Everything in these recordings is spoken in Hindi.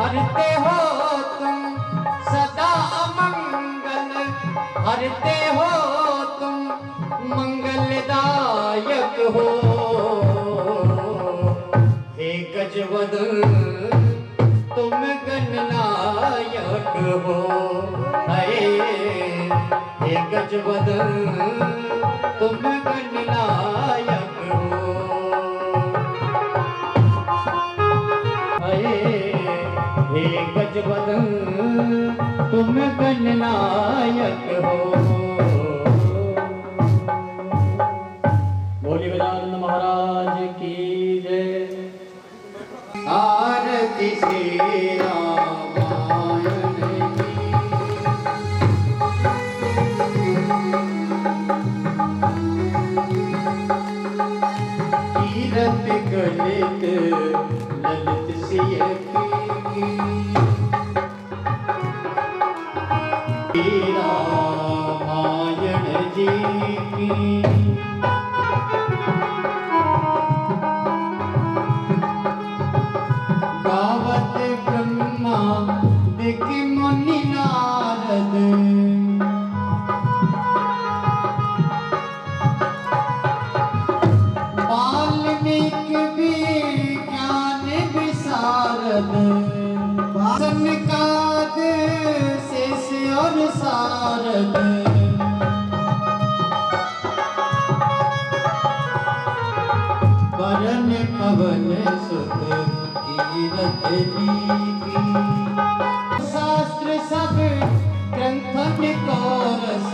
हरते हो तुम सदा अमंगल, हरते हो तुम मंगलदायक हो। हे गजवदन तुम गणनायक हो। हे गजवदन तुम गणनायक हो। हे गजवदन तुम गणनायक हो। बोलिए गजानन महाराज की जय। आरती श्री रामायण की। कीरत गलित ललित सिय की रामायण जी की। गावत ब्रह्मा देखि मुनि नारद, वाल्मीकि भी ज्ञान विशारद। सनकाद शेष और सारद, वरण पवन सुत कीरत जी की। शास्त्र सब ग्रंथन को रस,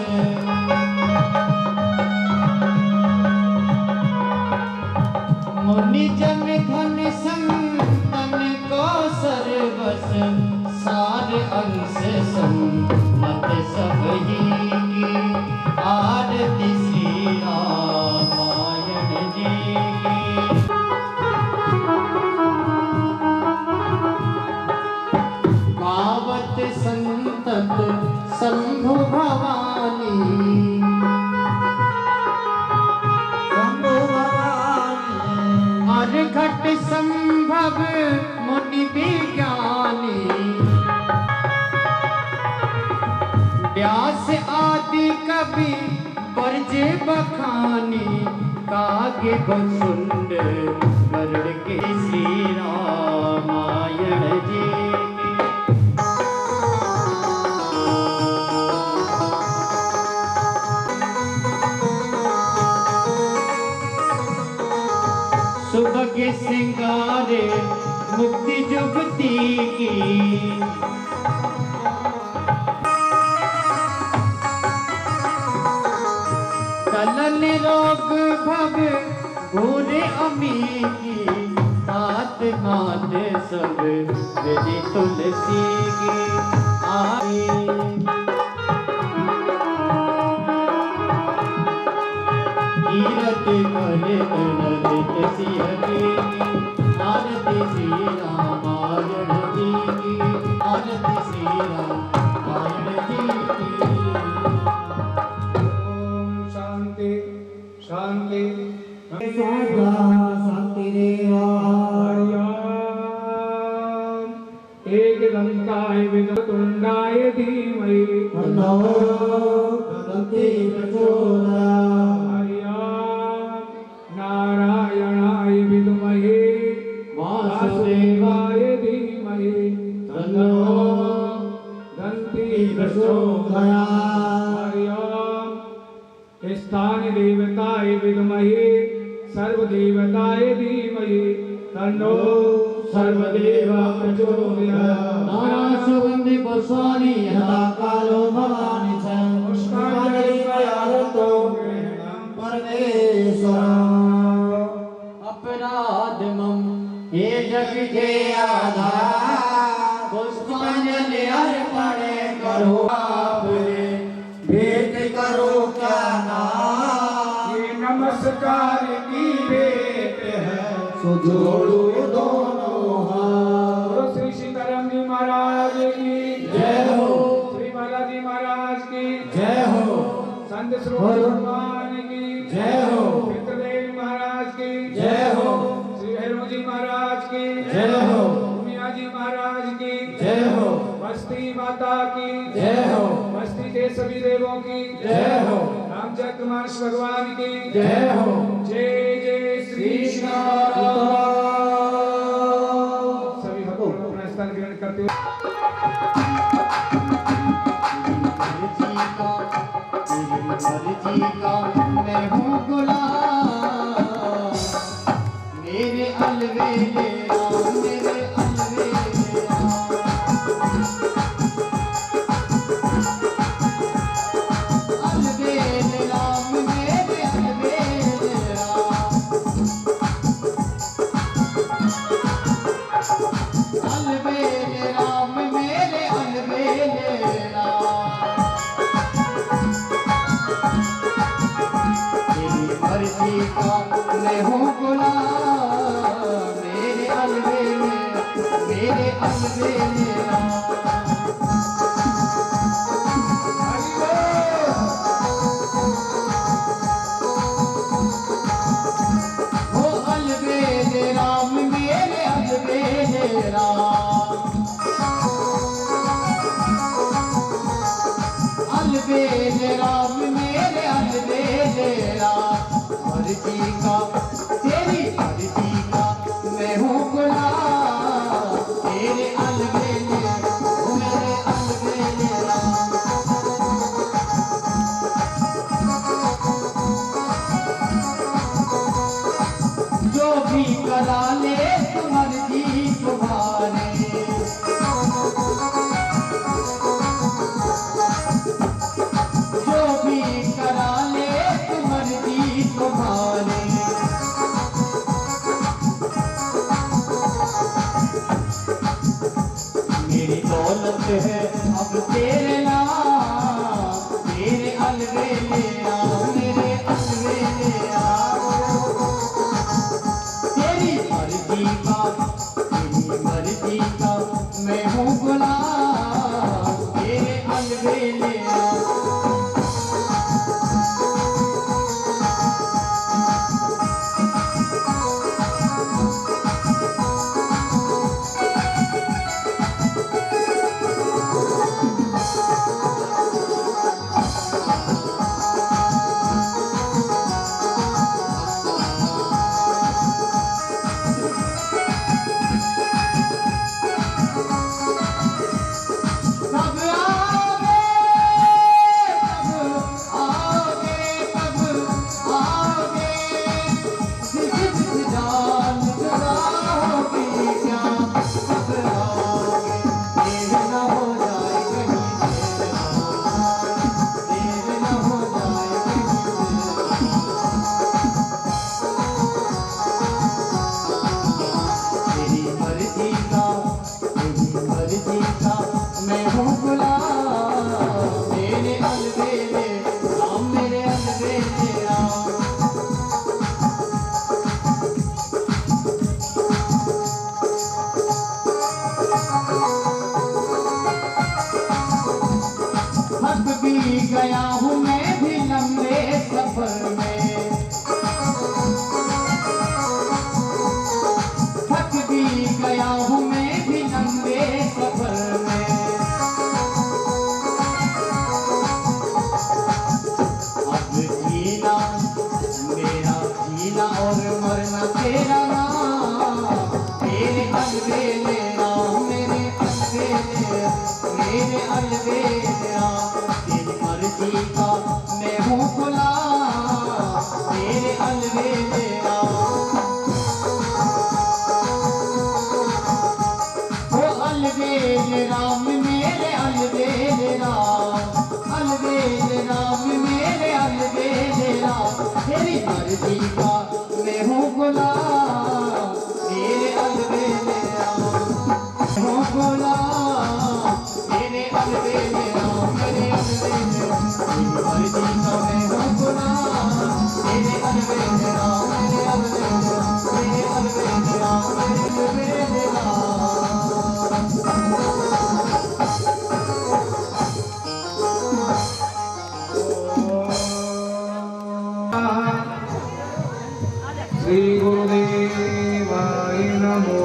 मुनि जन धन संतन को सर्वस। सार अंश सम्मत सब ही की। आरती श्री रामायण जी की। गावत संतत शंभु भवानी, घट संभव मुनि विज्ञानी। व्यास आदि कवि बरजे बखानी। कागे बसुंड गरुड़ के श्री रामायण जी की। सुबह के सिंगारे मुक्ति जुगती की। कलन रोग भव घोरे अमी की। तात मात सब विधि तुलसी की। आई कीरत गलित ललित सिय की। आरती श्री रामायण जी की। आरती श्री रामायण जी की। ओम शांति शांति शांति देवा। एकदंताय विद्युतुंडाय धीमहि तन्नो दन्ति प्रचोदयात्। नारायणाय विद्महे वासुदेवाय धीमहि तन्नो दन्ति प्रचोदयात्। स्थान देवताय विद्महे सर्वदेवताय धीमहि तन्नो सर्वदेव प्रचोदयात्। नारायणसुगन्धि पुष्पाणि यथा कालो भवानि च पुष्पाणि मयारतो परमेश्वरम्। अपराधमं हे जग के आधार। पुष्पांजलि अर्पण करो आपने, भेंट करो क्या नाम। ये नमस्कार की भेंट है, सो जोड़ो दोनों हाथ। श्री सीताराम जी महाराज की जय हो। श्री बालाजी महाराज की जय हो। संत श्रोत भगवान की जय हो। पितृदेव महाराज की जय हो। श्री भैरव जी महाराज की जय हो। मियाँ जी महाराज की बस्ती माता की जय हो। बस्ती के सभी देवों की जय हो। रामचक्रमांश भगवान की जय हो। जय जय श्री सीताराम। सभी भक्तों को अपना स्थान ग्रहण करते हुए मर्जी का मैं हूँ गुलाम, मेरे अलवेले राम, मेरे अलवेले राम, अलवेले राम, मेरे अलवेले राम, अलवेले राम, मेरे अलवेले राम। मर्जी का मैं हूँ गुलाम, मेरे अलवेले राम। हो अलवेले राम, मेरे अलवेले राम, अलवेले राम, मेरे अलवेले राम। मर्जी का तेरी मर्जी का मैं हूँ गुलाम, तेरे अलवेले मेरे अलवेले राम। जो भी करा ले मर्जी तुम्हारे, जो भी करा ले मर्जी तुम्हारे। मेरी दौलत है अब तेरे नाम, मेरे अलवेले राम, मेरे अलवेले राम। तेरी मर्जी का मैं हूँ गुलाम, तेरे अलवेले राम। मैं हूँ गुलाम, मेरे अलवेले राम, मेरे अलवेले राम। थक भी गया हूँ मैं भी लंबे सफर में, थक भी गया हूँ मैं भी लंबे सफर में। जीना और मरना तेरा नाम, तेरे अलवेले राम, मेरे अलवेले, मेरे अलवेले राम। तेरी मर्जी का मैं हूँ गुलाम, तेरे अलवेले राम। हो अलवेले राम, मेरे अलवेले राम, अलवेले राम, मेरे अलवेले राम। तेरी मर्जी का मैं हूँ गुलाम, मेरे अलवेले राम, हूँ गुलाम, मेरे अलवेले राम, मेरे अलवेले राम। तेरी मर्जी का मैं हूँ गुलाम, मेरे अलवेले राम, मेरे अलवेले राम, मेरे अलवेले राम, मेरे अलवेले राम। श्री गुरुदेवाय नमो।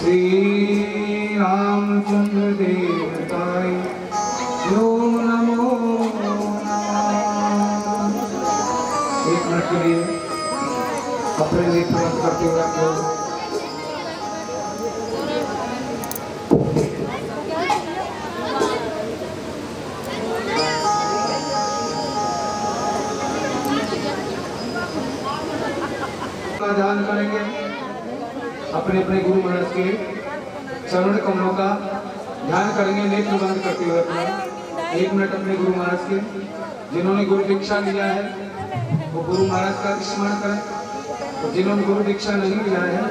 श्री रामचंद्र देवताय यो नमो नमः। एक मिनट के लिए अपने नेत्र बंद करते हुए आप लोग ध्यान करेंगे। अपने अपने गुरु महाराज के चरण कमलों का ध्यान करेंगे, नेत्र बंद करते हुए अपना 1 मिनट अपने गुरु महाराज के जिन्होंने गुरु दीक्षा लिया है वो गुरु महाराज का स्मरण करें, तो जिन्होंने गुरु दीक्षा नहीं लिया है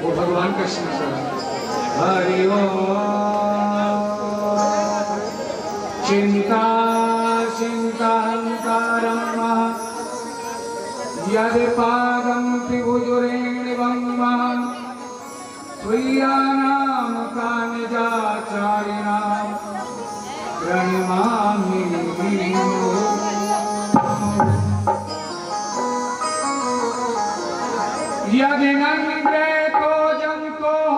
वो भगवान का स्मरण करें। हरि ओम। चिंता चिंताहंकारं यद पादं त्रिभुजुरेणिवं त्वय्यानां कानिजाचारिणां प्रणमामि। यदि नन्द्रेतो जन्तोः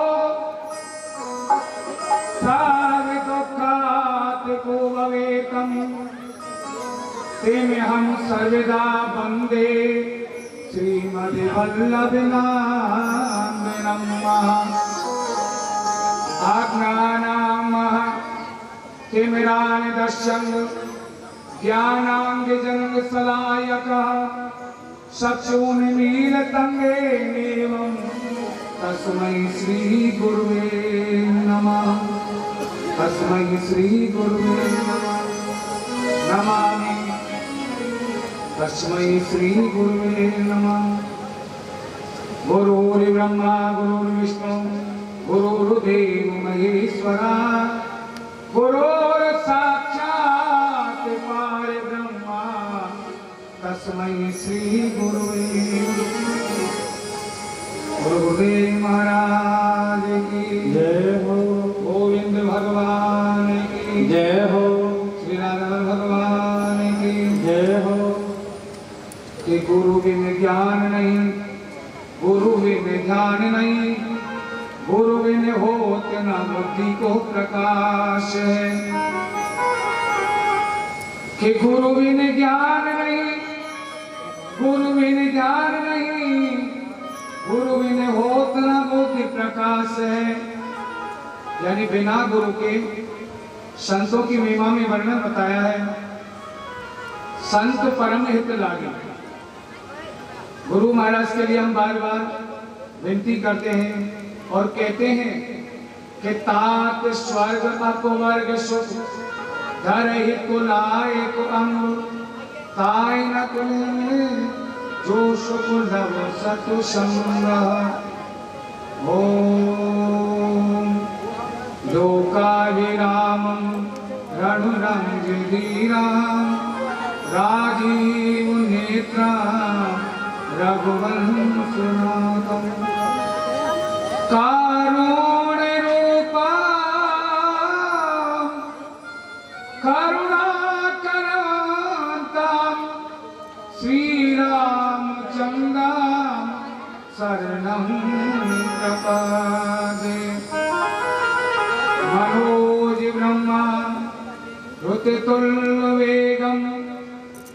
साविदुःखात् को भवेतं तेमेहं सर्वदा वन्दे श्रीमद्वल्लभनाम्नं आज्ञानां तिमिरानिदर्शन् ज्ञानाञ्जनशलायकः चक्षुर्मीलितं येन तस्मै श्री गुरुवे नमः। तस्मै श्री गुरुवे नमः। नमामि तस्मै श्री गुरुवे नमः। गुरुर्ब्रह्मा गुरुर्विष्णु गुरुर्देवो महेश्वरा गुरुर्साक्षात् परब्रह्मा तस्मै श्री गुरुवे। गुरुदेव महाराज की जय हो। गोविंद भगवान की जय हो। श्री राधा भगवान की जय हो। कि गुरु बिन ज्ञान नहीं, गुरु बिन ध्यान नहीं, गुरु बिन होत न बुद्धि को प्रकाश है। कि गुरु बिन ज्ञान नहीं, गुरु बिन ध्यान नहीं, गुरु बिन होत न बुद्धि प्रकाश है। यानी बिना गुरु के संतों की महिमा में वर्णन बताया है। संत परम हित लागे। गुरु महाराज के लिए हम बार बार विनती करते हैं और कहते हैं कि तात स्वर्ग अपवर्ग सुख धर हित लाए को अंग ताय न कुले जो सुख लव सतु संग्रह। ओम लोकाभिरामं रणुरंजधीरां राजीव नेत्रां रघुवंशनाथं कारुण्यरूपां करुणाकरान्तां श्रीरामचन्द्रां शरणं प्रपद्ये। मनोज ब्रह्मा ऋतुतुल्यवेगं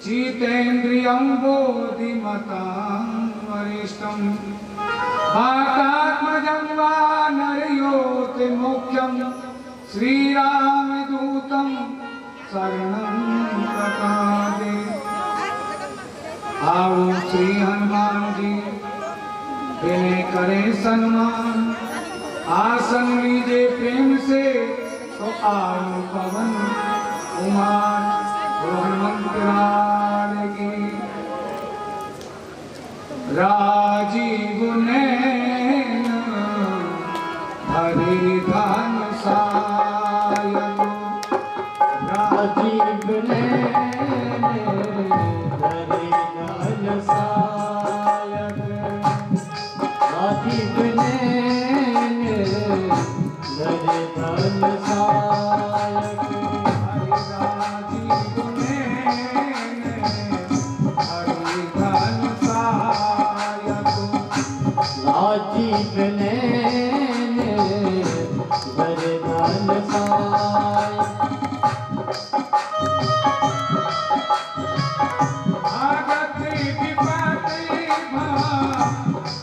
जितेन्द्रियं बोधिमतां वरिष्ठं वातात्मजं वानरयोति मुख्यं श्रीरामदूतं शरणं प्रपद्ये। आओ श्री हनुमान जी विनय करें सन्मान, आसन लीजिए प्रेम से तो आओ पवन कुमार। हनुमंत लाल की राजीव नैन हरि धन सायक। राजीव नैन हरि धन सायक। राजीव नैन हरि धन सायक। राजीव नैन वरदान पाए। भगति विपत्ति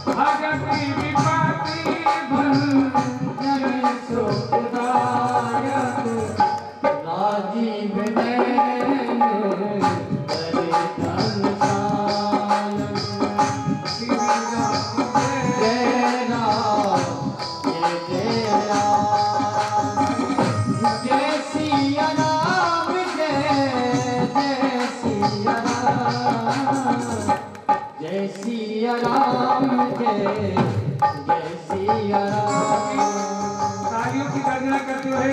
भगति विपत्ति भंजन सुखदायक राजीव नयन वरदान पाए। श्री राम जय राम जय राम जय सिया राम जय सिया राम जय सिया राम जय सिया राम। तालियों की गर्जना करते हुए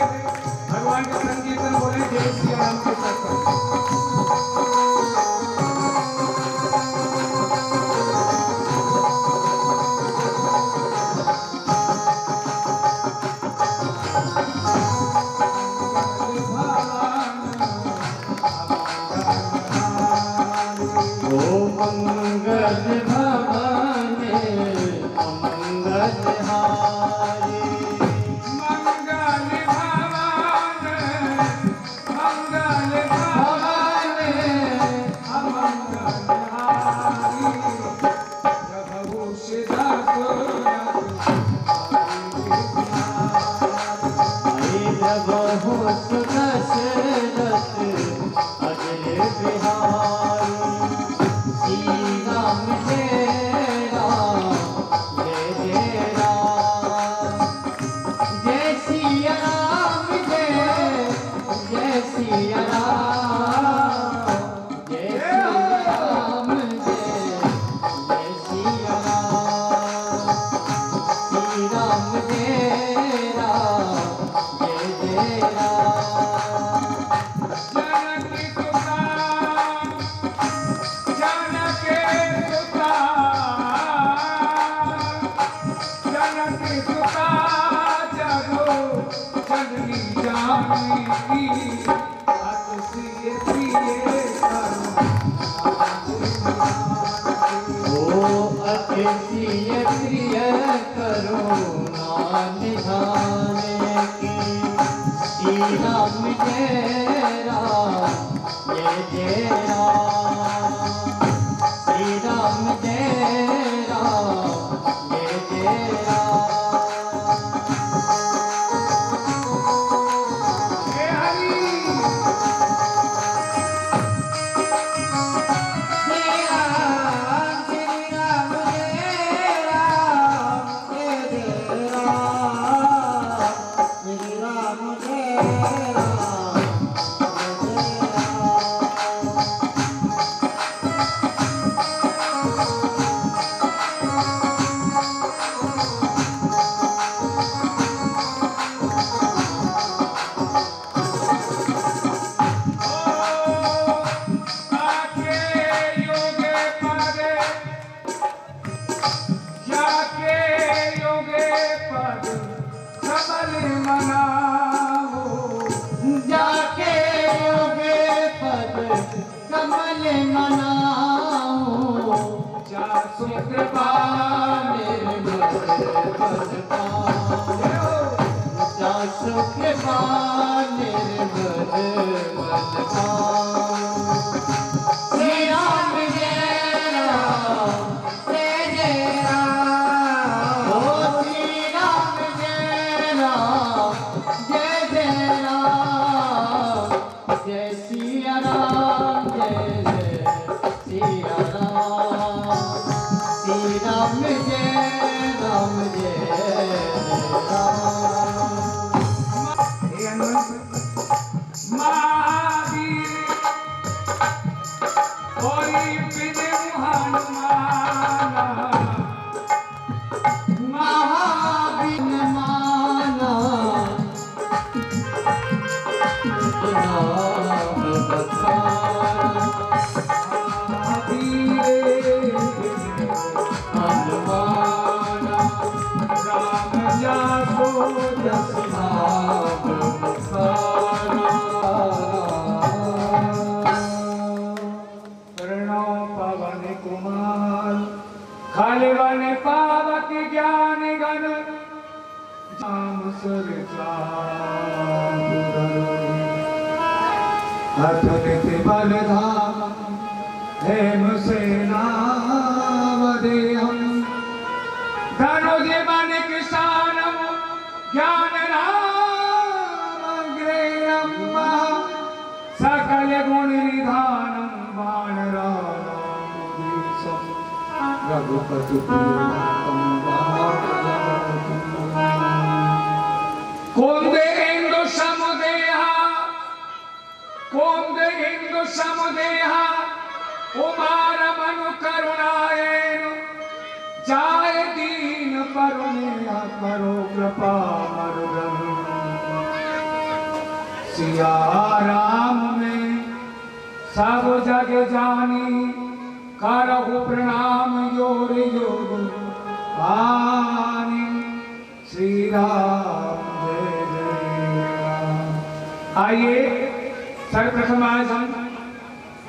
भगवान का संकीर्तन बोले जय श्री राम के साथ। ओ मंगल भवाने अमंगल हारे। मंगल भवन मंगल भवन अमंगल हारी प्रभु प्रभु सुदशरथ अजर बिहारी। श्री राम जय राम जय राम जय सिया राम जय सिया राम जय सिया राम जय सिया राम। श्री राम जय राम जय राम। जनकी सुता जगो जननी जानकी अतिशय प्रिय ओ अतिशय प्रिय करुणा निधाने की। श्री राम जय राम जय राम श्री राम जय राम जय राम। हे हरि जाके योगे पद कमल मनाओ। जासु कृपा निर्मल पद पाओ। जासु कृपा निर्मल पद पाओ। श्री राम जय राम जय राम। ओ श्री राम जय राम जय राम जय सिया राम जय सिया राम। श्री राम जय राम हे हनुमंत महावीर और बिन हनुमान महाबिन माना नाम बखाना। महावीर हनुमाना राम जासो जस नाम बखाना। प्रणव पवन कुमार खलवन पावक ज्ञान गण नाम अथनित बलधाम हेम सेनावदेहम धनुज बन किसानम ज्ञान रामग्रेयम सकल गुण निधानम बाणराम रघुपति कोंदे इंदु समुदेहा उमार मनु करुणायन जाय दीन परुनेहा करो कृपा मरुगम सिया राम में सब जग जानी करहु प्रणाम योर योग आनी श्री राम जय जय राम। आइए सर्वप्रथम आज हम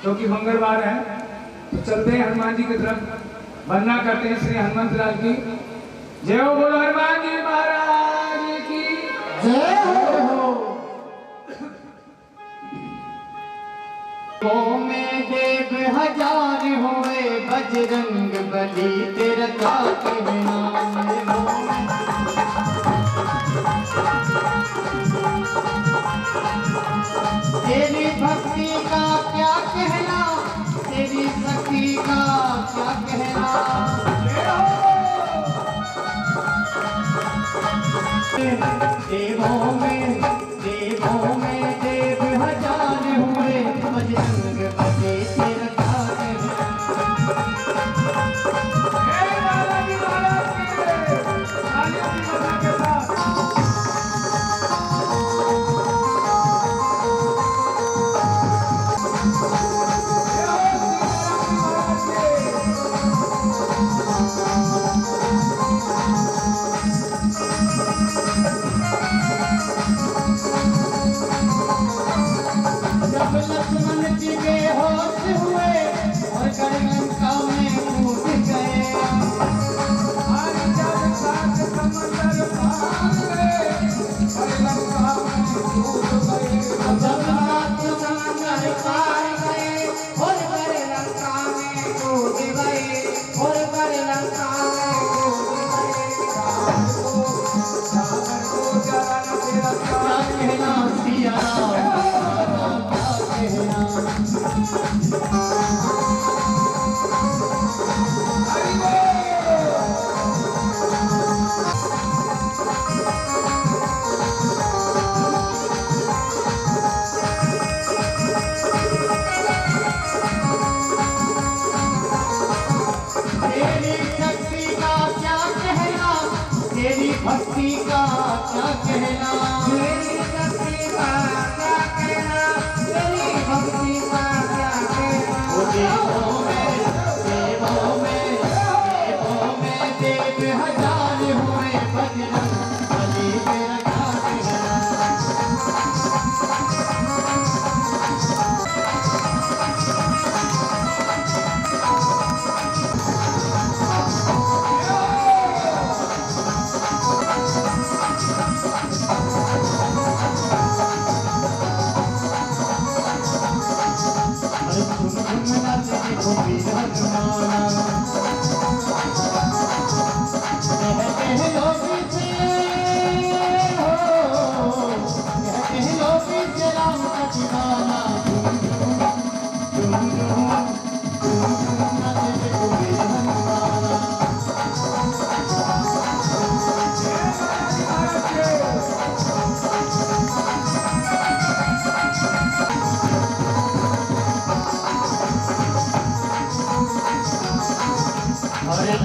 क्योंकि मंगलवार है तो चलते हैं हनुमान जी की तरफ, वंदना करते हैं श्री हनुमंत लाल की। जय हो, बोलो हनुमान जी महाराज की जय हो। को में देव हजार होए बजरंग बली तेरा ताके नाम तेरी भक्ति का क्या कहना, तेरी शक्ति का क्या कहना। देवों में देव हजार हुए बजरंग बली तेरा ताके लक्ष्मण जी बेहोश हुए और लंका में कूद गए। जब रात समंदर पार गए और लंका में कूद गए और लंका में कूद गए। क्या कहना सिया तेरी भक्ति का क्या कहना, तेरी शक्ति का क्या कहना, तेरी भक्ति का क्या कहना। वो देवों में देव हजार हुए बजरंग बली तेरा क्या कहना।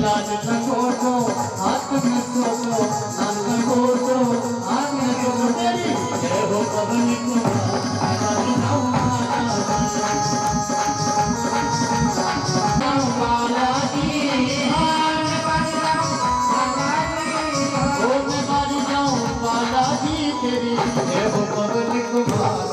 लाल लंगोटो हाथ में सोचो, लाल लंगोटो हाथ में सोचो तेरी जय हो पवन कुमार बालाजी तेरी जय हो पवन कुमार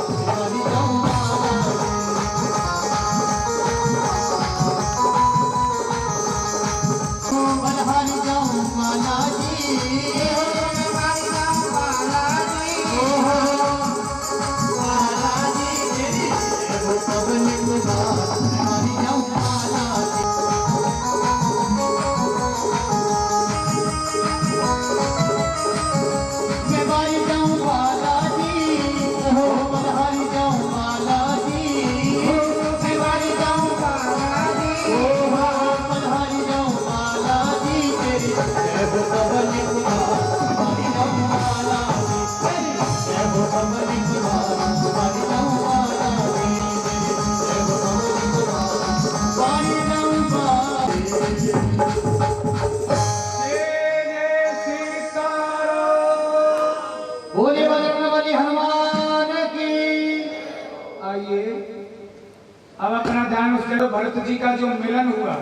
भरत जी का जो मिलन हुआ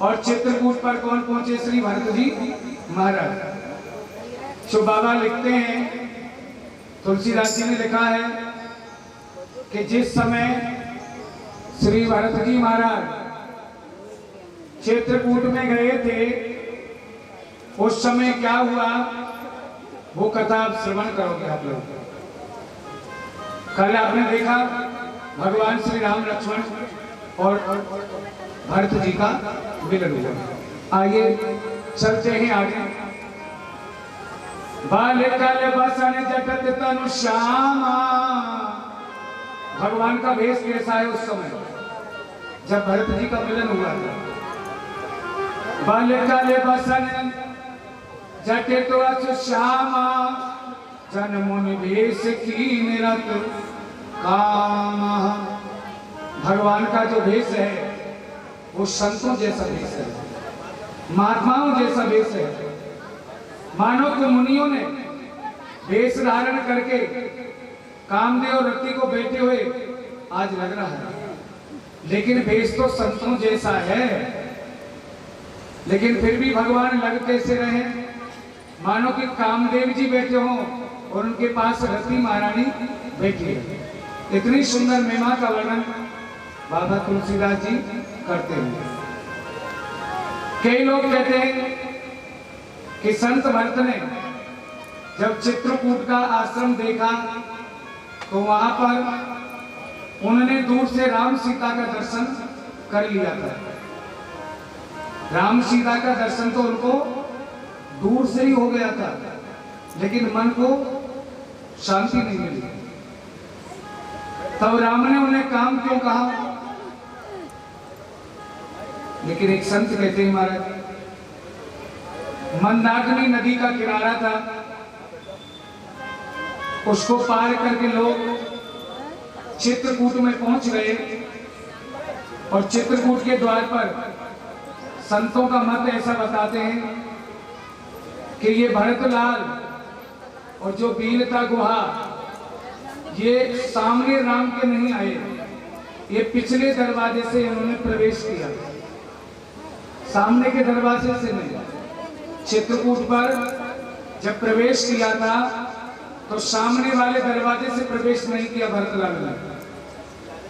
और चित्रकूट पर कौन पहुंचे? श्री भरत जी महाराज। जो बाबा लिखते हैं, तुलसीदास जी ने लिखा है कि जिस समय श्री भरत जी महाराज चित्रकूट में गए थे, उस समय क्या हुआ वो कथा आप श्रवण करोगे आप लोग। कल आपने देखा भगवान श्री राम लक्ष्मण और भरत जी का मिलन हुआ। आइए चलते हैं आगे। बाल्यकाल बसन जगत तनु श्यामा, भगवान का वेश कैसा है उस समय जब भरत जी का मिलन हुआ था। बाल्यकाल बसन जटित अस श्यामा, जन मुनि वेश की निरत कामा। भगवान का जो वेश है वो संतों जैसा वेश है, महात्माओं जैसा वेश है। मानो कि मुनियों ने वेश धारण करके कामदेव और रति को बैठे हुए आज लग रहा है, लेकिन वेश तो संतों जैसा है। लेकिन फिर भी भगवान लग कैसे रहे? मानो कि कामदेव जी बैठे हों और उनके पास रति महारानी बैठी है। इतनी सुंदर महिमा का वर्णन बाबा तुलसीदास जी करते हैं। कई लोग कहते हैं कि संत भरत ने जब चित्रकूट का आश्रम देखा तो वहां पर उन्होंने दूर से राम सीता का दर्शन कर लिया था। राम सीता का दर्शन तो उनको दूर से ही हो गया था, लेकिन मन को शांति नहीं मिली। तब राम ने उन्हें काम क्यों कहा? लेकिन एक संत कहते हैं महाराज, मंदाकिनी नदी का किनारा था, उसको पार करके लोग चित्रकूट में पहुंच गए और चित्रकूट के द्वार पर संतों का मत ऐसा बताते हैं कि ये भरतलाल और जो बीलता गुहा ये सामने राम के नहीं आए, ये पिछले दरवाजे से इन्होंने प्रवेश किया, सामने के दरवाजे से नहीं। चित्रकूट पर जब प्रवेश किया था तो सामने वाले दरवाजे से प्रवेश नहीं किया भरतलाल ने,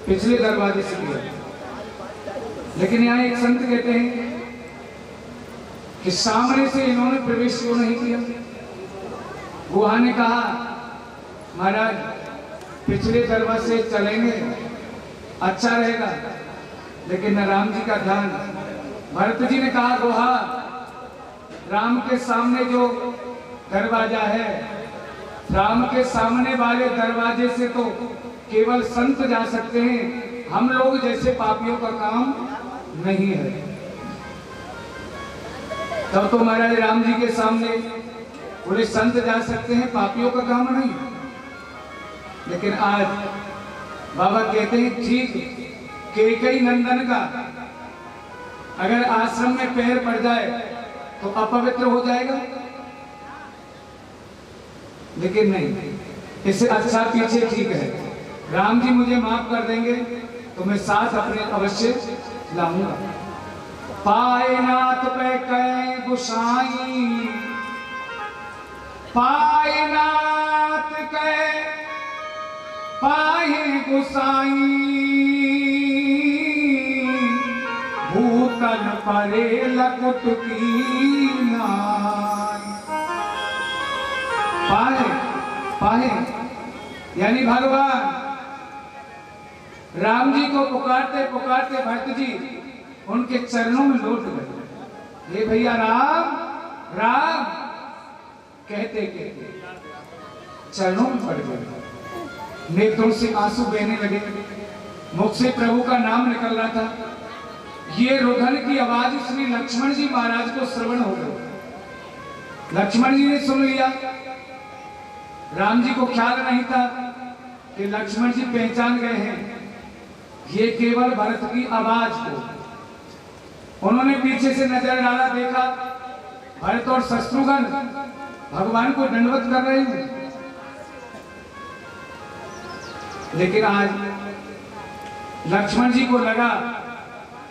पिछले दरवाजे से किया। लेकिन यहाँ एक संत कहते हैं कि सामने से इन्होंने प्रवेश क्यों नहीं किया? गुहा ने कहा महाराज पिछले दरवाजे से चलेंगे अच्छा रहेगा, लेकिन न राम जी का ध्यान। भरत जी ने कहा गुहा राम के सामने जो दरवाजा है, राम के सामने वाले दरवाजे से तो केवल संत जा सकते हैं, हम लोग जैसे पापियों का काम नहीं है। तब तो महाराज राम जी के सामने पूरे संत जा सकते हैं, पापियों का काम नहीं। लेकिन आज बाबा कहते हैं ठीक कैकेयी नंदन का अगर आश्रम में पैर पड़ जाए तो अपवित्र हो जाएगा, लेकिन नहीं, इससे अच्छा पीछे ठीक है। राम जी मुझे माफ कर देंगे तो मैं साथ अपने अवश्य लाऊंगा। पाए नाथ पे कहे गुसाई, पाए नाथ कहे पाए गुसाई, भूतल परे लकुट की नाई। पाए पाए यानी भगवान राम जी को पुकारते पुकारते भरत जी उनके चरणों में लौट गए। हे भैया राम राम कहते कहते चरणों में पड़ गए, नेत्रों से आंसू बहने लगे, मुख से प्रभु का नाम निकल रहा था। ये रुदन की आवाज श्री लक्ष्मण जी महाराज को श्रवण हो गई। लक्ष्मण जी ने सुन लिया। राम जी को ख्याल नहीं था कि लक्ष्मण जी पहचान गए हैं ये केवल भरत की आवाज को। उन्होंने पीछे से नजर डाला, देखा भरत और शत्रुघ्न भगवान को दंडवत कर रहे हैं। लेकिन आज लक्ष्मण जी को लगा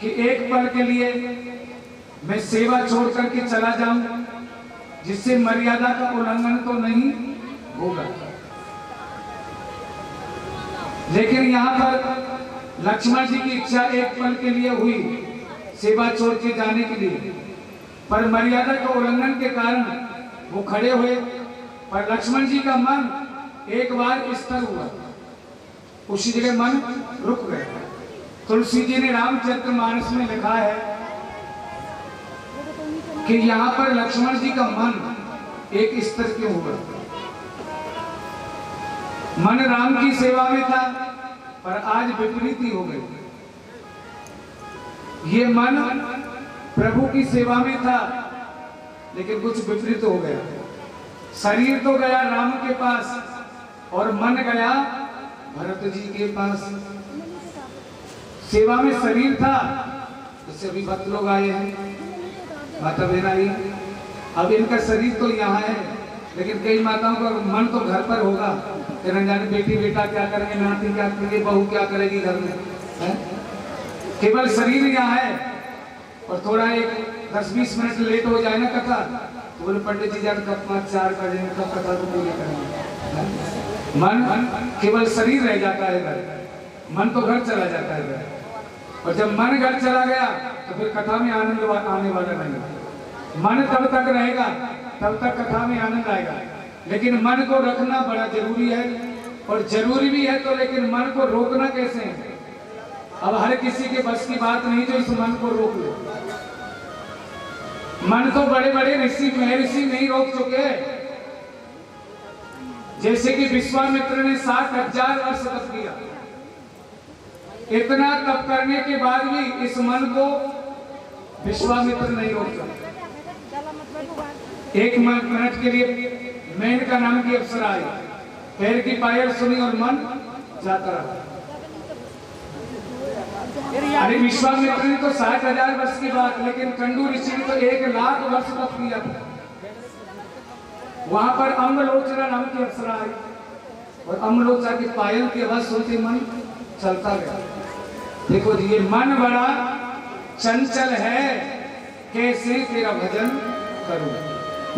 कि एक पल के लिए मैं सेवा छोड़ करके चला जाऊं, जिससे मर्यादा का उल्लंघन तो नहीं होगा। लेकिन यहाँ पर लक्ष्मण जी की इच्छा एक पल के लिए हुई सेवा छोड़ के जाने के लिए, पर मर्यादा के उल्लंघन के कारण वो खड़े हुए। पर लक्ष्मण जी का मन एक बार स्थिर हुआ, उसी जगह मन रुक गया। तुलसी जी ने रामचरितमानस में लिखा है कि यहाँ पर लक्ष्मण जी का मन एक स्तर क्यों हुआ। मन राम की सेवा में था, पर आज विपरीत ही हो गई। ये मन प्रभु की सेवा में था, लेकिन कुछ विपरीत हो गया। शरीर तो गया राम के पास और मन गया भरत जी के पास। सेवा में शरीर था, जैसे अभी भक्त लोग आए हैं, माता बहन आई, अब इनका शरीर तो यहाँ है, लेकिन कई माताओं का मन तो घर पर होगा। जाने बेटी बेटा क्या करेंगे, नाती क्या करेंगे, बहू क्या करेगी घर में, है? केवल शरीर यहाँ है। और थोड़ा एक 10-20 मिनट लेट हो जाए ना कथा, तो बोले पंडित जी जाकर कब 5-4 करेंगे, कब कथा तो पूरी करेंगे। मन केवल शरीर रह जाता है घर, मन तो घर चला जाता है घर। और जब मन घर चला गया तो फिर कथा में आनंद आने वाला नहीं। मन तब तक रहेगा, तब तक कथा में आनंद आएगा, लेकिन मन को रखना बड़ा जरूरी है। और जरूरी भी है तो, लेकिन मन को रोकना कैसे है? अब हर किसी के बस की बात नहीं जो इस मन को रोक ले। मन तो बड़े बड़े ऋषि महर्षि नहीं रोक चुके। जैसे कि विश्वामित्र ने 60,000 वर्ष तप किया, इतना तप करने के बाद भी इस मन को विश्वामित्र नहीं रोक सकते। एक मिनट के लिए मेनका नाम की अप्सरा आई, पैर की पायल सुनी और मन जाता रहा। अरे विश्वामित्र ने तो 60,000 वर्ष की बात, लेकिन कंडू ऋषि ने तो 1,00,000 वर्ष तप किया था। वहां पर अम्बलोचना नाम की अप्सरा आई और अम्बलोचना की पायल की आवाज सुनते मन चलता गया। देखो जी, ये मन बड़ा चंचल है, कैसे तेरा भजन करूं।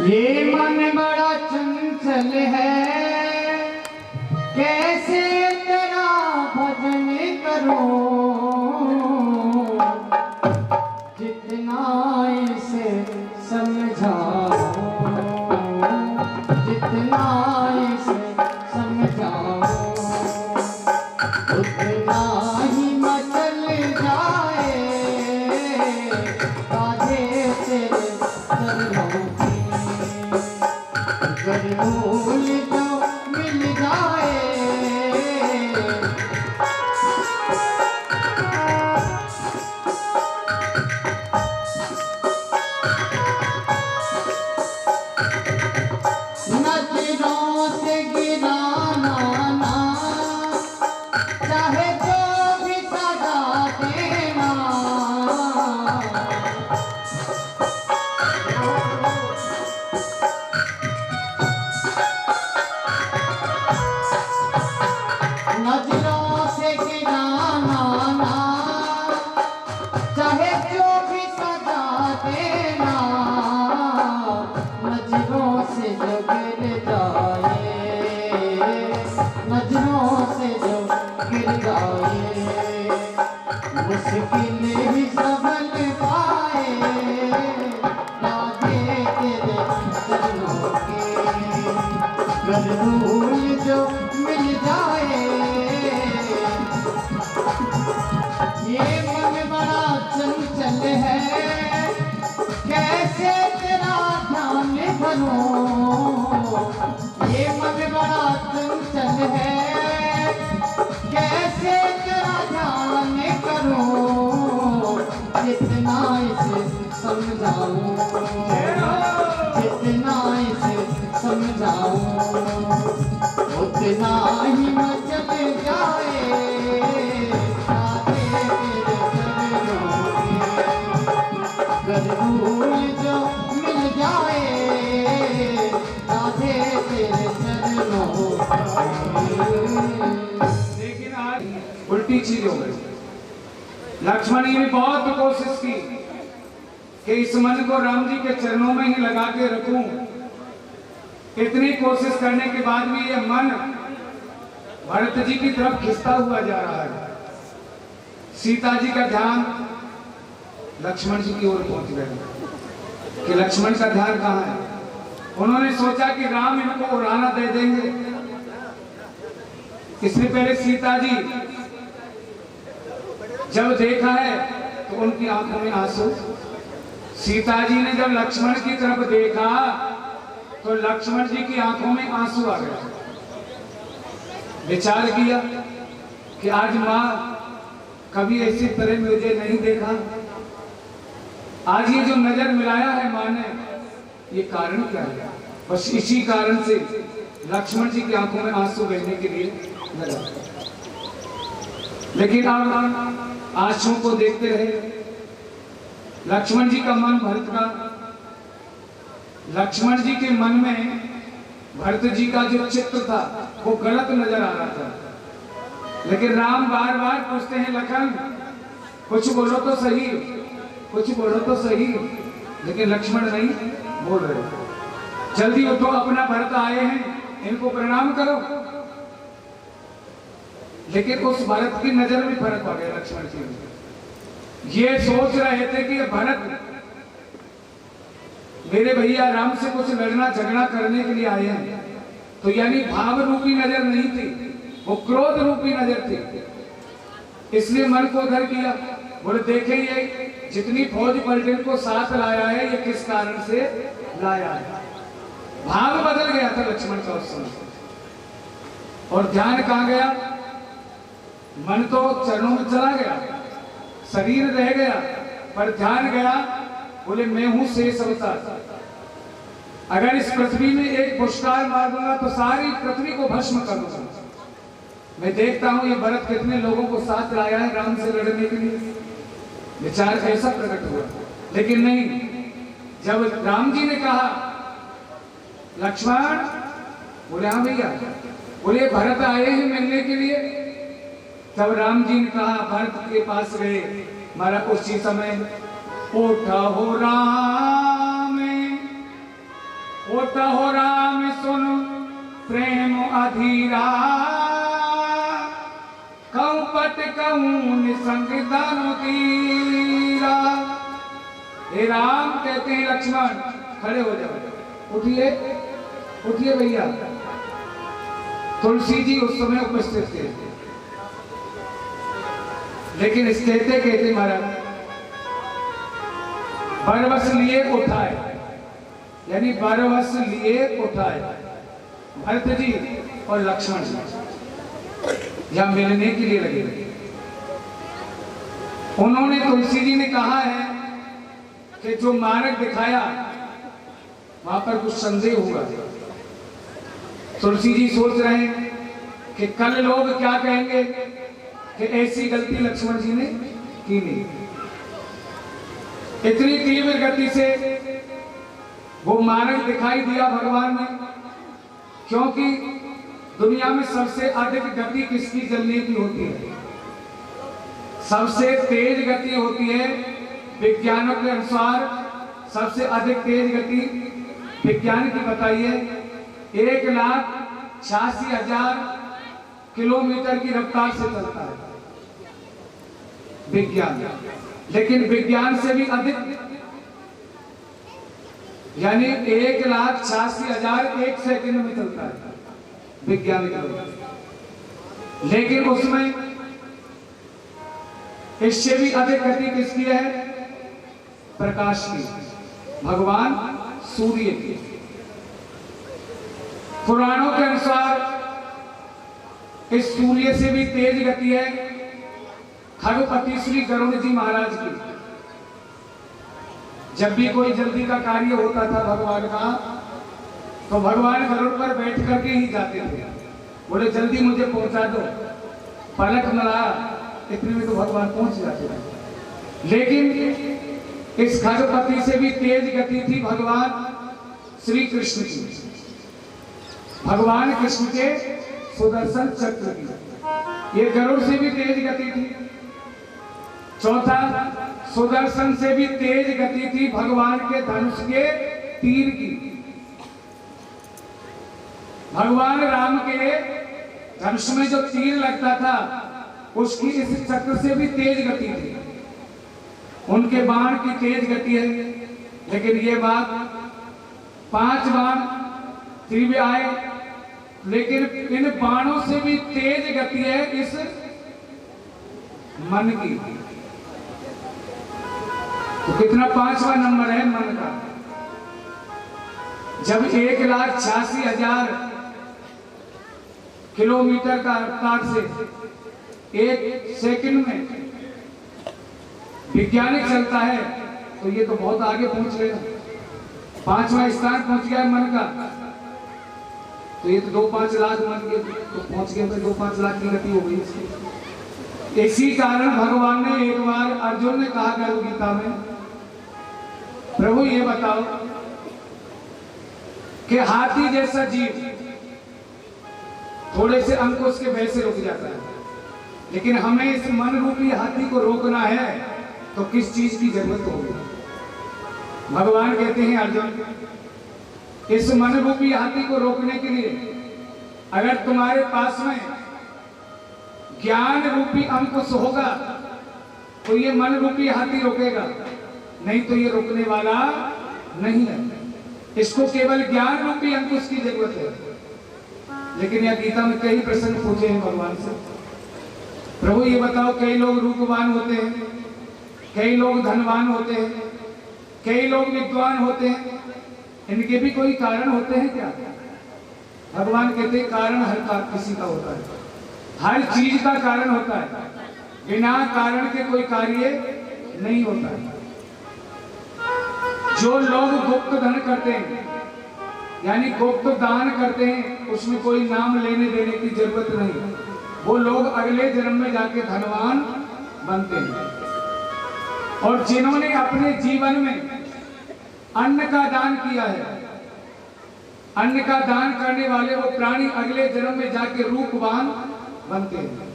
ये मन बड़ा चंचल है, कैसे तेरा भजन करूं। जितना इसे समझाओ, जितना इसे समझाओ, उतना ही मचल जाए राधे तेरे चरणों की। अगर भूल जो मिल जाए, नजरों से गिराना ना, चाहे जो भी सजा देना। नजरों से गिराना ना, चाहे जो भी सजा देना। नजरों से जो गिर जाए, नजरों से जो गिर जाए, मुश्किल ही संभल पाए राधे तेरे चरणों की। अगर भूल जो मिल जाए, ये मन बड़ा चंचल है, कैसे तेरा ध्यान करूं। ये मन बड़ा चंचल है, कैसे तेरा ध्यान करूं। जितना इसे समझाऊं, जितना इसे समझाऊं, उतना ही मचल जाए राधे तेरे चरणों की। अगर भूल जो मिल जाए राधे तेरे चरणों की। लेकिन आज उल्टी चीज हो गई। लक्ष्मण जी ने बहुत कोशिश की कि इस मन को राम जी के चरणों में ही लगा के रखूं। इतनी कोशिश करने के बाद भी ये मन भरत जी की तरफ खिंचता हुआ जा रहा है। सीता जी का ध्यान लक्ष्मण जी की ओर पहुंच गया कि लक्ष्मण का ध्यान कहाँ है। उन्होंने सोचा कि राम इनको उड़ाना दे देंगे। इससे पहले सीता जी जब देखा है तो उनकी आंखों में आंसू। सीता जी ने जब लक्ष्मण की तरफ देखा तो लक्ष्मण जी की आंखों में आंसू आ गए। विचार किया कि आज मां कभी ऐसी तरह मुझे नहीं देखा, आज ये जो नजर मिलाया है मां ने, ये कारण क्या है। बस इसी कारण से लक्ष्मण जी की आंखों में आंसू बहने के लिए लगा। लेकिन आप आंसुओं को देखते रहे। लक्ष्मण जी का मन भरत का, लक्ष्मण जी के मन में भरत जी का जो चित्र था वो गलत नजर आ रहा था। लेकिन राम बार बार पूछते हैं, लखन कुछ बोलो तो सही, कुछ बोलो तो सही। लेकिन लक्ष्मण नहीं बोल रहे। जल्दी उठो, अपना भरत आए हैं, इनको प्रणाम करो। लेकिन उस भरत की नजर में फर्क आ गया। लक्ष्मण जी ये सोच रहे थे कि भरत मेरे भैया राम से कुछ लड़ना झगड़ा करने के लिए आए हैं, तो यानी भाव रूपी नजर नहीं थी, वो क्रोध रूपी नजर थी। इसलिए मन को उधर किया। बोले देखे ये जितनी फौज पलटन को साथ लाया है, ये किस कारण से लाया है। भाव बदल गया था लक्ष्मण का उस समय। और ध्यान कहां गया? मन तो चरणों में चला गया, शरीर रह गया, पर ध्यान गया। बोले मैं हूं शेष अवतार। अगर इस पृथ्वी में एक पुष्कार मार दूंगा तो सारी पृथ्वी को भस्म कर दूंगा। मैं देखता हूं ये भरत कितने लोगों को साथ लाया है राम से लड़ने के लिए। विचार ऐसा प्रकट हुआ। लेकिन नहीं, जब राम जी ने कहा लक्ष्मण, बोले हाँ भैया, बोले भरत आए हैं मिलने के लिए। तब राम जी ने कहा, भरत के पास गए, मारा उसी समय ओठा हो राम, ओठा हो राम सुन प्रेम अधीरा, कहूं पट कहूं निसंग दानो तीरा। हे राम कहते हैं लक्ष्मण खड़े हो जाओ, उठिए उठिए भैया। तुलसी जी उस समय उपस्थित थे। लेकिन इस कहते कहते महाराज बरवस लिए उठाए, यानी बरवस लिए उठाए भरत जी और लक्ष्मण जी यहां मिलने के लिए लगे। उन्होंने तुलसी जी ने कहा है कि जो मार्ग दिखाया वहां पर कुछ संदेह हुआ। तुलसी जी सोच रहे हैं कि कल लोग क्या कहेंगे कि ऐसी गलती लक्ष्मण जी ने की नहीं। इतनी तीव्र गति से वो मार्ग दिखाई दिया भगवान ने, क्योंकि दुनिया में सबसे अधिक गति किसकी चलने की होती है? सबसे तेज गति होती है विज्ञानों के अनुसार। सबसे अधिक तेज गति विज्ञान की बताइए 1,86,000 किलोमीटर की रफ्तार से चलता है विज्ञान। लेकिन विज्ञान से भी अधिक, यानी 1,86,000 एक सेकंड में चलता है विज्ञान का। लेकिन उसमें इससे भी अधिक गति किसकी है? प्रकाश की, भगवान सूर्य की। पुराणों के अनुसार इस सूर्य से भी तेज गति है खगपति श्री गरुड़ जी महाराज की। जब भी कोई जल्दी का कार्य होता था भगवान का, तो भगवान गरुड़ पर बैठ करके ही जाते थे। बोले जल्दी मुझे पहुंचा दो, पलक मरा, इतने में तो भगवान पहुंच जाते थे। लेकिन इस खगपति से भी तेज गति थी भगवान श्री कृष्ण की, भगवान कृष्ण के सुदर्शन चक्र की। ये गरुड़ से भी तेज गति थी। चौथा, सुदर्शन से भी तेज गति थी भगवान के धनुष के तीर की। भगवान राम के धनुष में जो तीर लगता था उसकी इस चक्र से भी तेज गति थी। उनके बाण की तेज गति है, लेकिन ये बात 5 बाण तीर आए, लेकिन इन बाणों से भी तेज गति है इस मन की। तो कितना 5वां नंबर है मन का। जब 1,86,000 किलोमीटर का रफ्तार से 1 सेकंड में वैज्ञानिक चलता है, तो ये तो बहुत आगे पहुंच गया। 5वां स्थान पहुंच गया मन का, तो ये तो 2-5 लाख मन के तो पहुंच गए, तो 2-5 लाख की गति हो गई इसकी। इसी कारण भगवान ने एक बार अर्जुन ने कहा गया गीता में, प्रभु ये बताओ कि हाथी जैसा जीव थोड़े से अंकुश के भय से रुक जाता है, लेकिन हमें इस मन रूपी हाथी को रोकना है तो किस चीज की जरूरत होगी? भगवान कहते हैं अर्जुन, इस मन रूपी हाथी को रोकने के लिए अगर तुम्हारे पास में ज्ञान रूपी अंकुश होगा तो ये मन रूपी हाथी रोकेगा, नहीं तो ये रोकने वाला नहीं है। इसको केवल ज्ञान रूपी अंकुश की जरूरत है। लेकिन यह गीता में कई प्रश्न पूछे हैं भगवान से, प्रभु ये बताओ, कई लोग रूपवान होते हैं, कई लोग धनवान होते हैं, कई लोग विद्वान होते हैं, इनके भी कोई कारण होते हैं क्या? भगवान कहते हैं कारण हर किसी का होता है, हर चीज का कारण होता है, बिना कारण के कोई कार्य नहीं होता है। जो लोग गुप्त धन करते हैं यानी गुप्त दान करते हैं, उसमें कोई नाम लेने देने की जरूरत नहीं, वो लोग अगले जन्म में जाके धनवान बनते हैं। और जिन्होंने अपने जीवन में अन्न का दान किया है, अन्न का दान करने वाले वो प्राणी अगले जन्म में जाके रूपवान बनते हैं।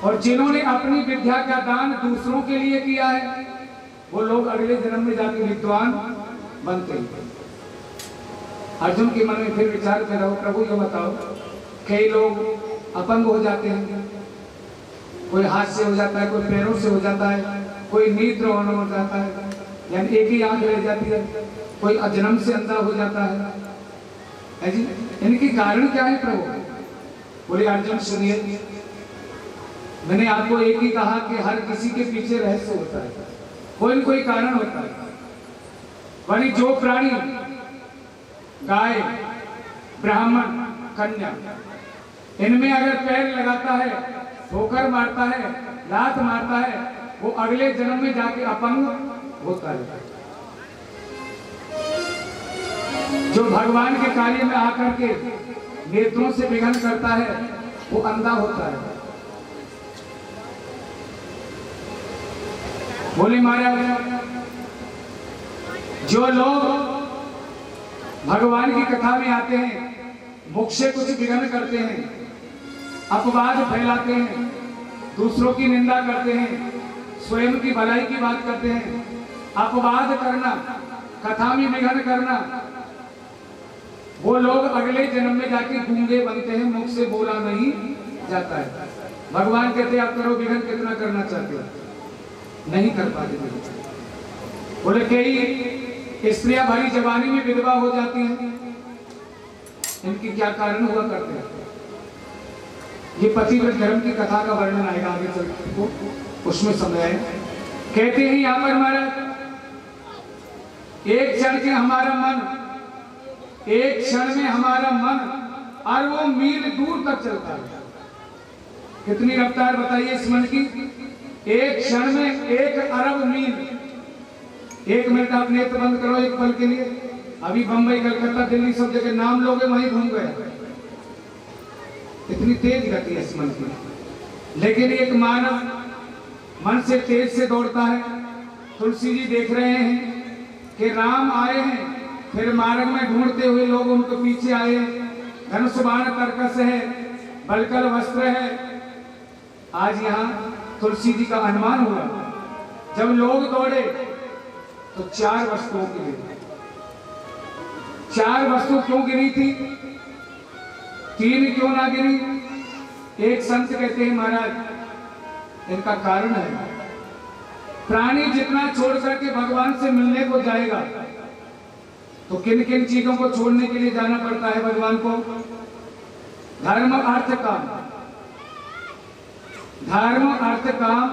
और जिन्होंने अपनी विद्या का दान दूसरों के लिए किया है, वो लोग अगले जन्म में जाके विद्वान बनते हैं। अर्जुन के मन में फिर विचार कर रहा हो, प्रभु ये बताओ, कई लोग अपंग हो जाते हैं, कोई हाथ से हो जाता है, कोई पैरों से हो जाता है, कोई नेत्रहीन हो जाता है यानी एक ही आंख रह जाती है, कोई जन्म से अंधा हो जाता है जी, इनके कारण क्या है प्रभु? बोले अर्जुन सुनिए, मैंने आपको एक ही कहा कि हर किसी के पीछे रहस्य होता है, कोई न कोई कारण होता है। वही जो प्राणी गाय, ब्राह्मण, कन्या, इनमें अगर पैर लगाता है, ठोकर मारता है, लात मारता है, वो अगले जन्म में जाके अपंग होता है। जो भगवान के कार्य में आकर के नेत्रों से विघ्न करता है, वो अंधा होता है। बोले महाराज, जो लोग भगवान की कथा में आते हैं, मुख से कुछ विघ्न करते हैं, अपवाद फैलाते हैं, दूसरों की निंदा करते हैं, स्वयं की भलाई की बात करते हैं, अपवाद करना, कथा में विघ्न करना, वो लोग अगले जन्म में जाके गूंगे बनते हैं, मुख से बोला नहीं जाता है। भगवान कहते हैं आप करो विघ्न, कितना करना चाहते हो, नहीं कर पाते। बोले कई स्त्रियां भरी जवानी में विधवा हो जाती हैं, इनकी क्या कारण हुआ करते हैं? ये पतिव्रत धर्म की कथा का वर्णन आएगा आगे चलकर, उसमें समझाए। कहते हैं यहाँ पर महाराज, एक क्षण के हमारा मन, एक क्षण में हमारा मन अरबों मील दूर तक चलता है। कितनी रफ्तार बताइए इस मन की? एक क्षण में 1 अरब मील। 1 मिनट आप नेत्र बंद करो एक पल के लिए, अभी बंबई, कलकत्ता, दिल्ली सब जगह नाम लोगे वहीं घूम गए। इतनी तेज गति है इस मन की। लेकिन एक मानव मन से तेज से दौड़ता है। तुलसी जी देख रहे हैं कि राम आए हैं, फिर मार्ग में ढूंढते हुए लोग उनके पीछे आए। धनुष बाण कर्कश है, बलकल वस्त्र है। आज यहाँ तुलसी जी का अनुमान हुआ जब लोग दौड़े तो 4 वस्तुओं की गिरी। 4 वस्तु क्यों गिरी थी, 3 क्यों ना गिरी? एक संत कहते हैं महाराज इनका कारण है, प्राणी जितना छोड़ करके भगवान से मिलने को जाएगा तो किन किन चीजों को छोड़ने के लिए जाना पड़ता है भगवान को? धर्म अर्थ काम, धर्म अर्थ काम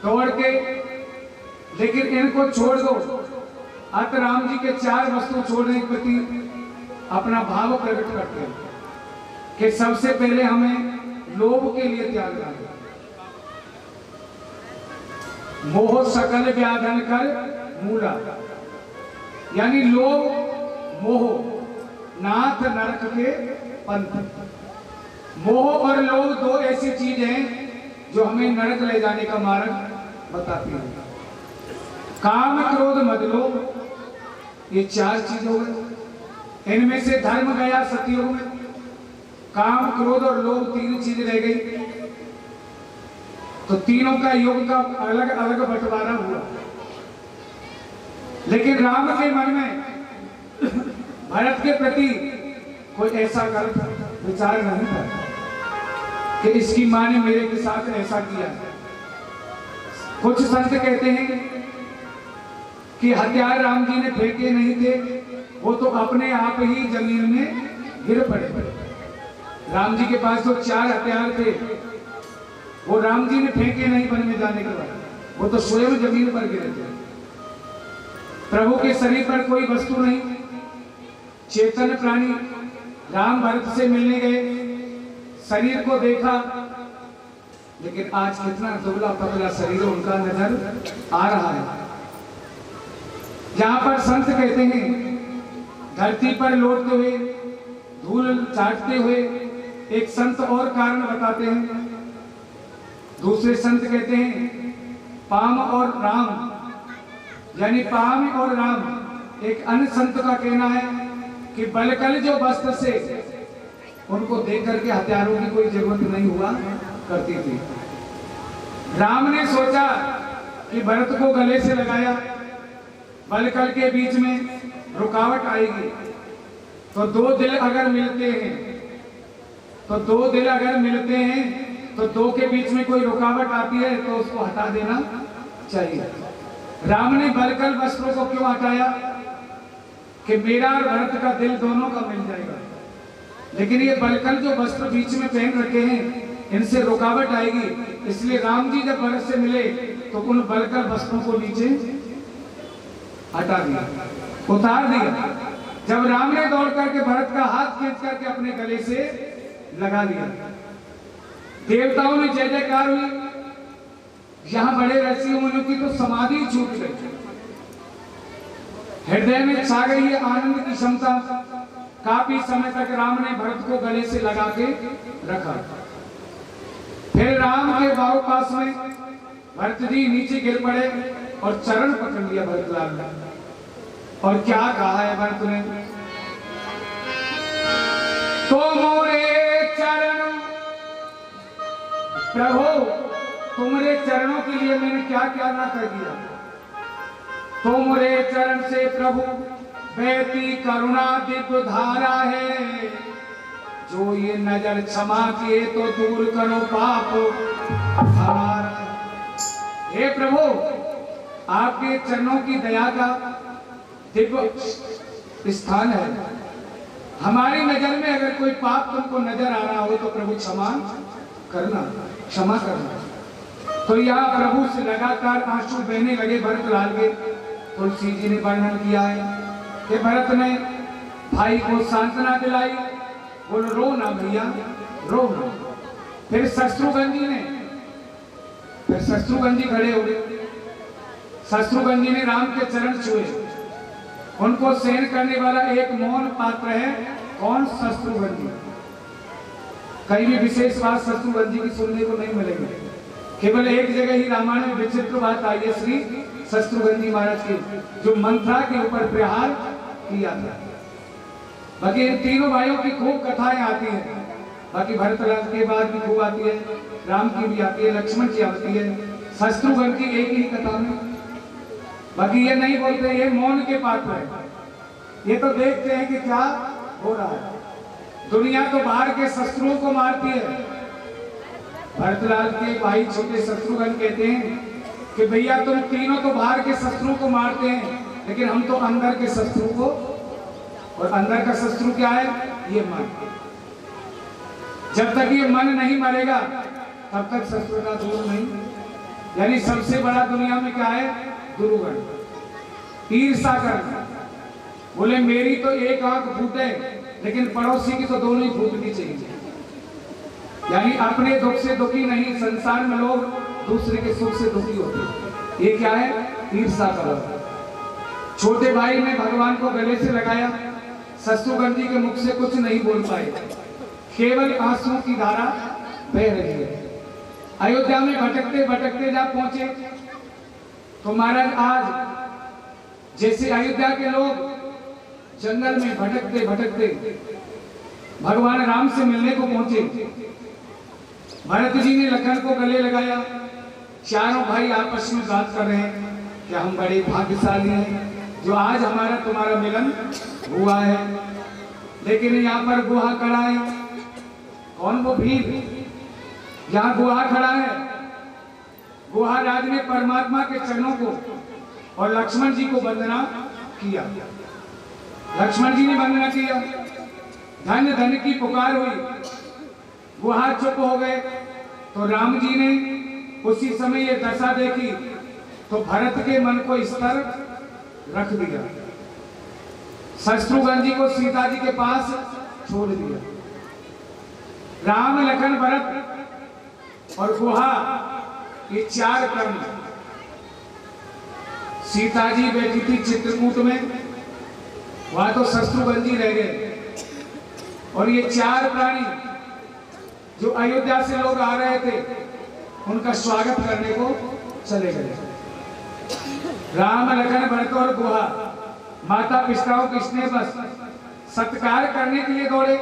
दौड़ के, लेकिन इनको छोड़ दो। अत राम जी के 4 वस्तु छोड़ने के प्रति अपना भाव प्रकट करते हैं कि सबसे पहले हमें लोभ के लिए त्याग करना। मोह सकल व्याधन कर मूला, यानी लोभ मोह नाथ नरक के पंथ। मोह और लोभ 2 ऐसी चीज हैं जो हमें नरक ले जाने का मार्ग बताती है। काम क्रोध मद लोभ, ये 4 चीज हो गए। इनमें से धर्म गया सतयुग में, काम क्रोध और लोभ 3 चीज रह गई। तो तीनों का योग का अलग अलग बंटवारा हुआ। लेकिन राम के मन में भरत के प्रति कोई ऐसा गलत विचार नहीं था कि इसकी मां ने मेरे के साथ ऐसा किया। कुछ संत कहते हैं कि हथियार राम जी ने फेंके नहीं थे, वो तो अपने आप ही जमीन में गिर पड़े। राम जी के पास तो 4 हथियार थे, वो राम जी ने फेंके नहीं वन में जाने के बाद, वो तो स्वयं जमीन पर गिरे थे। प्रभु के शरीर पर कोई वस्तु नहीं, चेतन प्राणी। राम भरत से मिलने गए, शरीर को देखा, लेकिन आज कितना दुबला पतला शरीर उनका नजर आ रहा है। जहां पर संत कहते हैं धरती पर लौटते हुए, धूल चाटते हुए, एक संत और कारण बताते हैं। दूसरे संत कहते हैं पाम और राम, यानी पाम और राम। एक अन्य संत का कहना है कि बलकल जो वस्त्र से उनको देख करके हथियारों की कोई जरूरत नहीं हुआ करती थी। राम ने सोचा कि भरत को गले से लगाया, बलकल के बीच में रुकावट आएगी, तो 2 दिल अगर मिलते हैं, तो 2 दिल अगर मिलते हैं तो 2 के बीच में कोई रुकावट आती है तो उसको हटा देना चाहिए। राम ने बलकल वस्त्रों को क्यों हटाया? कि मेरा और भरत का दिल दोनों का मिल जाएगा। लेकिन ये बलकल जो वस्त्र बीच में पहन रखे हैं, इनसे रुकावट आएगी, इसलिए राम जी जब भरत से मिले तो उन बलकल वस्त्रों को नीचे हटा दिया, उतार दिया। जब राम ने दौड़ करके भरत का हाथ खींच करके अपने गले से लगा दिया, देवताओं में जय जयकार हुई। यहां बड़े ऋषि मुनियों की तो समाधि छूट गई, हृदय में छा गई है आनंद की क्षमता। काफी समय तक राम ने भरत को गले से लगा के रखा। फिर राम के बाहु पास में भरत जी नीचे गिर पड़े और चरण पकड़ लिया भरतलाल ने। और क्या कहा है भरत ने? तो मोरे चरण प्रभु, तुम्हारे चरणों के लिए मैंने क्या क्या ना कर दिया। तुम्हारे चरण से प्रभु बहती करुणा दिव्य धारा है, जो ये नजर क्षमा किए तो दूर करो पाप हमारा। हे प्रभु, आपके चरणों की दया का दिव्य स्थान है। हमारी नजर में अगर कोई पाप तुमको नजर आ रहा हो तो प्रभु क्षमा करना, क्षमा करना। तो यहाँ प्रभु से लगातार आंसू बहने लगे भरतलाल के। तुलसी जी ने वर्णन किया है कि भरत ने भाई को सांत्वना दिलाई, बोलो रो ना भैया, रो ना। फिर शत्रुघ्न जी खड़े हो गए। शत्रुघ्न जी ने राम के चरण छुए। उनको सहन करने वाला एक मौन पात्र है। कौन? शत्रुघ्न जी। कहीं भी विशेष बात शत्रुघ्न जी की सुनने को नहीं मिलेगी। केवल एक जगह ही रामायण में विचित्र बात आई है, श्री शत्रुघ्न जी महाराज की, जो मंथरा के ऊपर प्रहार किया था। बाकी इन तीनों भाइयों की खूब कथाएं आती हैं। बाकी भरतलाल के बाद भी खूब आती है, राम की भी आती है, लक्ष्मण की आती है, शत्रुघ्न की एक ही कथा में। बाकी ये नहीं बोलते ये मौन के पात्र है, ये तो देखते हैं कि क्या हो रहा है। दुनिया तो बाहर के शत्रुओं को मारती है। भरतलाल के भाई छोटे शत्रुघ्न कहते हैं कि भैया तुम तीनों तो बाहर के शत्रुओं को मारते हैं, लेकिन हम तो अंदर के शत्रु को, और अंदर का शत्रु क्या है? ये मन। जब तक ये मन नहीं मरेगा तब तक शत्रुता दूर नहीं। यानी सबसे बड़ा दुनिया में क्या है? दुर्गुण, ईर्षा करना। बोले मेरी तो एक आंख फूटे लेकिन पड़ोसी की तो दोनों ही फूटनी चाहिए। यानी अपने दुख से दुखी नहीं, संसार में लोग दूसरे के सुख से दुखी होते हैं। ये क्या है? ईर्षा का। छोटे भाई ने भगवान को गले से लगाया, शत्रुघ्न जी के मुख से कुछ नहीं बोल पाए, केवल आंसुओं की धारा बह रही है। अयोध्या में भटकते भटकते जा पहुंचे तो महाराज आज जैसे अयोध्या के लोग जंगल में भटकते भटकते भगवान राम से मिलने को पहुंचे। भरत जी ने लखन को गले लगाया, चारों भाई आपस में बात कर रहे हैं कि हम बड़े भाग्यशाली हैं जो आज हमारा तुम्हारा मिलन हुआ है। लेकिन यहाँ पर गुहा खड़ा है, कौन? वो भीम। यहाँ गुहा खड़ा है। गुहा राज ने परमात्मा के चरणों को और लक्ष्मण जी को वंदना किया। लक्ष्मण जी ने वंदना किया, धन धन की पुकार हुई। गुहा चुप हो गए तो राम जी ने उसी समय ये दशा देखी तो भरत के मन को स्थिर रख दिया, शत्रुघ्न जी को सीता जी के पास छोड़ दिया। राम लखन भरत और गुहा ये चार क्रम। सीता जी बैठी थी चित्रकूट में, वहां तो शत्रुघ्न जी रह गए, और ये चार प्राणी जो अयोध्या से लोग आ रहे थे उनका स्वागत करने को चले गए। राम लखन भरत और गुहा माता पिताओं के स्नेह बस सत्कार करने के लिए दौड़े।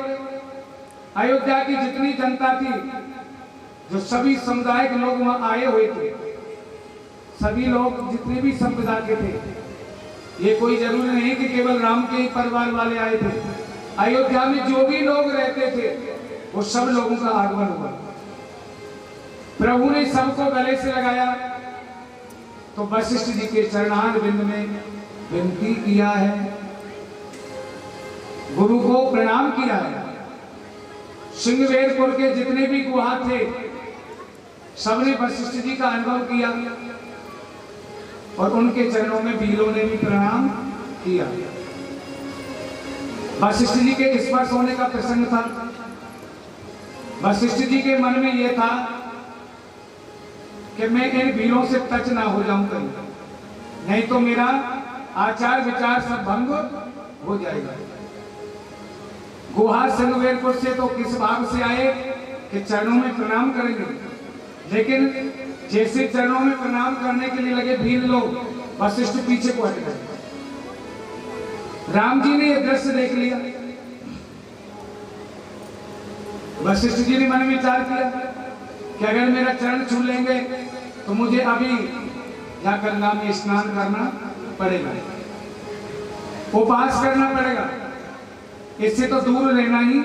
अयोध्या की जितनी जनता थी, जो सभी समुदाय के लोग वहां आए हुए थे, सभी लोग जितने भी संप्रदाय के थे, ये कोई जरूरी नहीं कि केवल राम के ही परिवार वाले आए थे। अयोध्या में जो भी लोग रहते थे वो सब लोगों का आगमन हुआ। प्रभु ने सबको गले से लगाया तो वशिष्ठ जी के चरणार बिंद में विनती किया है, गुरु को प्रणाम किया है। सिंहवेरपुर के जितने भी गुहा थे सबने वशिष्ठ जी का अनुभव किया और उनके चरणों में बीलों ने भी प्रणाम किया। वशिष्ठ जी के स्पर्श होने का प्रसंग था। वशिष्ठ जी के मन में यह था कि मैं इन भीलों से टच ना हो जाऊं कहीं, नहीं तो मेरा आचार विचार सब भंग हो जाएगा। गुहा सिंहवेरपुर से तो किस भाव से आए कि चरणों में प्रणाम करेंगे, लेकिन जैसे चरणों में प्रणाम करने के लिए लगे भील लोग, वशिष्ठ पीछे को हट गए। राम जी ने यह दृश्य देख लिया। वशिष्ठ जी ने मन में विचार किया कि अगर मेरा चरण छू लेंगे तो मुझे अभी यहाँ गंगा में स्नान करना पड़ेगा, उपवास करना पड़ेगा, इससे तो दूर रहना ही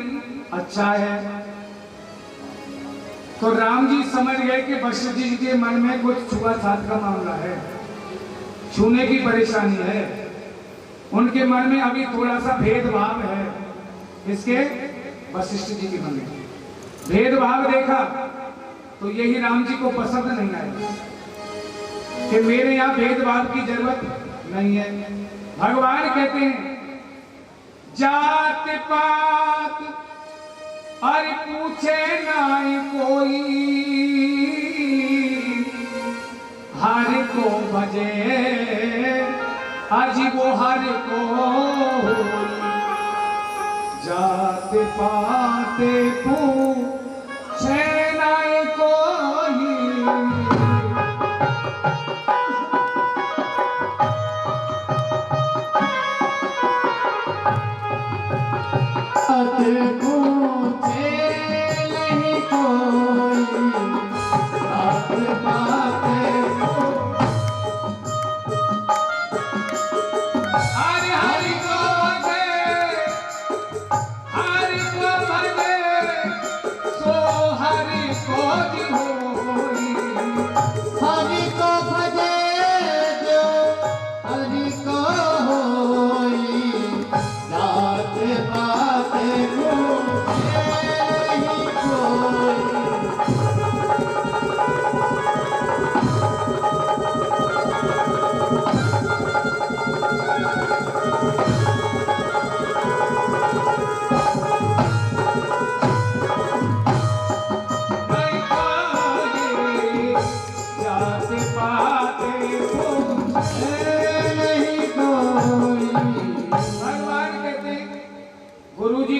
अच्छा है। तो राम जी समझ गए कि वशिष्ठ जी के मन में कुछ छुआछूत का मामला है, छूने की परेशानी है, उनके मन में अभी थोड़ा सा भेदभाव है। इसके वशिष्ठ जी के मन में भेदभाव देखा तो यही राम जी को पसंद नहीं आया कि मेरे यहाँ भेदभाव की जरूरत नहीं है। भगवान कहते हैं जात पात अरे पूछे नाई कोई, हर को भजे आज वो हर को जात पात पूछे नाई कोई। पूछे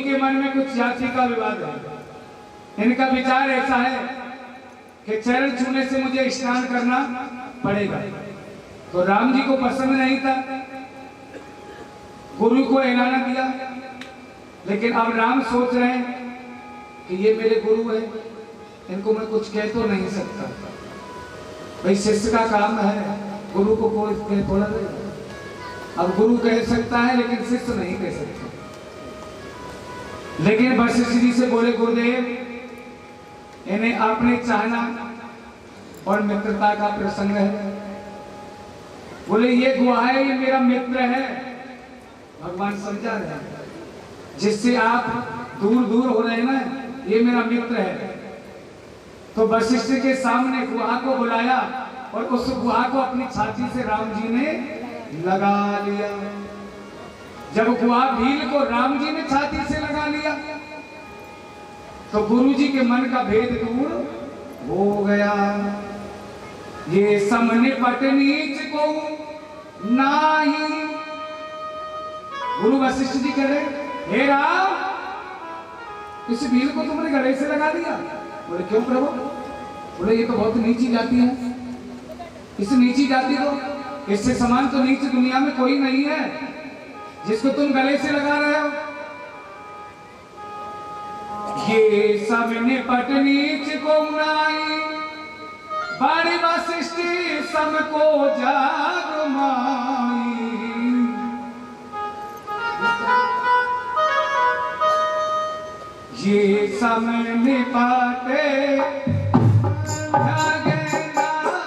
के मन में कुछ जाति का विवाद है। इनका विचार ऐसा है कि चरण छूने से मुझे स्नान करना पड़ेगा। तो राम जी को पसंद नहीं था, गुरु को ऐलाना दिया। लेकिन अब राम सोच रहे हैं कि ये मेरे गुरु है, इनको मैं कुछ कह तो नहीं सकता। भाई शिष्य का काम है, गुरु को कोई कह थोड़ा देगा। अब गुरु कह सकता है लेकिन शिष्य नहीं कह सकता। लेकिन वशिष्ठ जी से बोले, गुरुदेव इन्हें आपने चाहना और मित्रता का प्रसंग है। बोले ये गुहा है, ये मेरा मित्र है। भगवान समझा रहे हैं, जिससे आप दूर दूर हो रहे हैं ना, ये मेरा मित्र है। तो वशिष्ठ के सामने गुहा को बुलाया और उस गुहा को अपनी छाती से राम जी ने लगा लिया। जब गुहा भील को राम जी ने छाती से लगा लिया तो गुरु जी के मन का भेद दूर हो गया। ये समने पट नीच को नाही। गुरु वशिष्ठ जी कह रहे, हे राम इस भील को तुमने गले से लगा दिया। बोले क्यों प्रभु? बोले ये तो बहुत नीची जाति है। इस नीची जाति को, इससे समान तो नीच दुनिया में कोई नहीं है जिसको तुम गले से लगा रहे हो। ये समने पट नीच को नाई, बड़ी वशिष्ठ सम को जाग माई। ये समने पाटे जागे नाई।